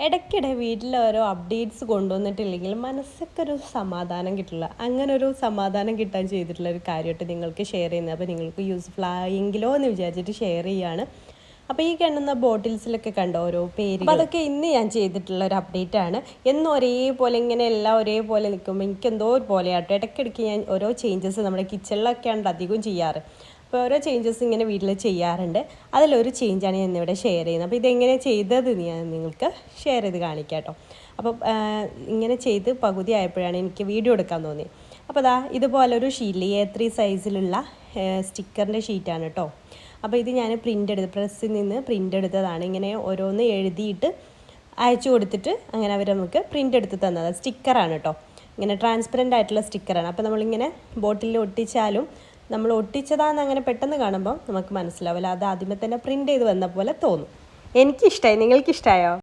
ഇടയ്ക്കിടെ വീട്ടിൽ ഓരോ അപ്ഡേറ്റ്സ് കൊണ്ടുവന്നിട്ടില്ലെങ്കിൽ മനസ്സൊക്കെ ഒരു സമാധാനം കിട്ടില്ല. അങ്ങനെ ഒരു സമാധാനം കിട്ടാൻ ചെയ്തിട്ടുള്ള ഒരു കാര്യമായിട്ട് നിങ്ങൾക്ക് ഷെയർ ചെയ്യുന്നത്. അപ്പോൾ നിങ്ങൾക്ക് യൂസ്ഫുൾ ആയെങ്കിലോ എന്ന് വിചാരിച്ചിട്ട് ഷെയർ ചെയ്യുകയാണ്. അപ്പോൾ ഈ കാണുന്ന ബോട്ടിൽസിലൊക്കെ കണ്ടോ ഓരോ പേര്. അപ്പോൾ അതൊക്കെ ഇന്ന് ഞാൻ ചെയ്തിട്ടുള്ള ഒരു അപ്ഡേറ്റ് ആണ്. എന്നും ഒരേപോലെ ഇങ്ങനെ എല്ലാം ഒരേപോലെ നിൽക്കുമ്പോൾ എനിക്ക് എന്തോ ഒരു പോലെയാട്ടോ. ഇടയ്ക്കിടയ്ക്ക് ഞാൻ ഓരോ ചേഞ്ചസ് നമ്മുടെ കിച്ചണിലൊക്കെയാണ് അധികം ചെയ്യാറ്. അപ്പോൾ ഓരോ ചേഞ്ചസ് ഇങ്ങനെ വീട്ടിൽ ചെയ്യാറുണ്ട്. അതിലൊരു ചേഞ്ചാണ് ഞാൻ ഇന്നിവിടെ ഷെയർ ചെയ്യുന്നത്. അപ്പോൾ ഇതെങ്ങനെ ചെയ്തത് ഞാൻ നിങ്ങൾക്ക് ഷെയർ ചെയ്ത് കാണിക്കാം കേട്ടോ. അപ്പോൾ ഇങ്ങനെ ചെയ്ത് പകുതി ആയപ്പോഴാണ് എനിക്ക് വീഡിയോ എടുക്കാൻ തോന്നിയത്. അപ്പോൾ ഇതുപോലൊരു ഷീറ്റിൽ A3 സൈസിലുള്ള സ്റ്റിക്കറിൻ്റെ ഷീറ്റാണ് കേട്ടോ. അപ്പോൾ ഇത് ഞാൻ പ്രസ്സിൽ നിന്ന് പ്രിൻ്റ് എടുത്തതാണ്. ഇങ്ങനെ ഓരോന്ന് എഴുതിയിട്ട് അയച്ചു കൊടുത്തിട്ട് അങ്ങനെ അവർ നമുക്ക് പ്രിൻ്റ് എടുത്ത് തന്നത് സ്റ്റിക്കറാണ് കേട്ടോ. ഇങ്ങനെ ട്രാൻസ്പെറൻ്റ് ആയിട്ടുള്ള സ്റ്റിക്കറാണ്. അപ്പോൾ നമ്മളിങ്ങനെ ബോട്ടിലിൽ ഒട്ടിച്ചാലും നമ്മൾ ഒട്ടിച്ചതാണെന്ന് അങ്ങനെ പെട്ടെന്ന് കാണുമ്പോൾ നമുക്ക് മനസ്സിലാവില്ല. അത് ആദ്യമേ തന്നെ പ്രിൻ്റ് ചെയ്ത് വന്ന പോലെ തോന്നും. എനിക്കിഷ്ടമായി. നിങ്ങൾക്കിഷ്ടമായോ?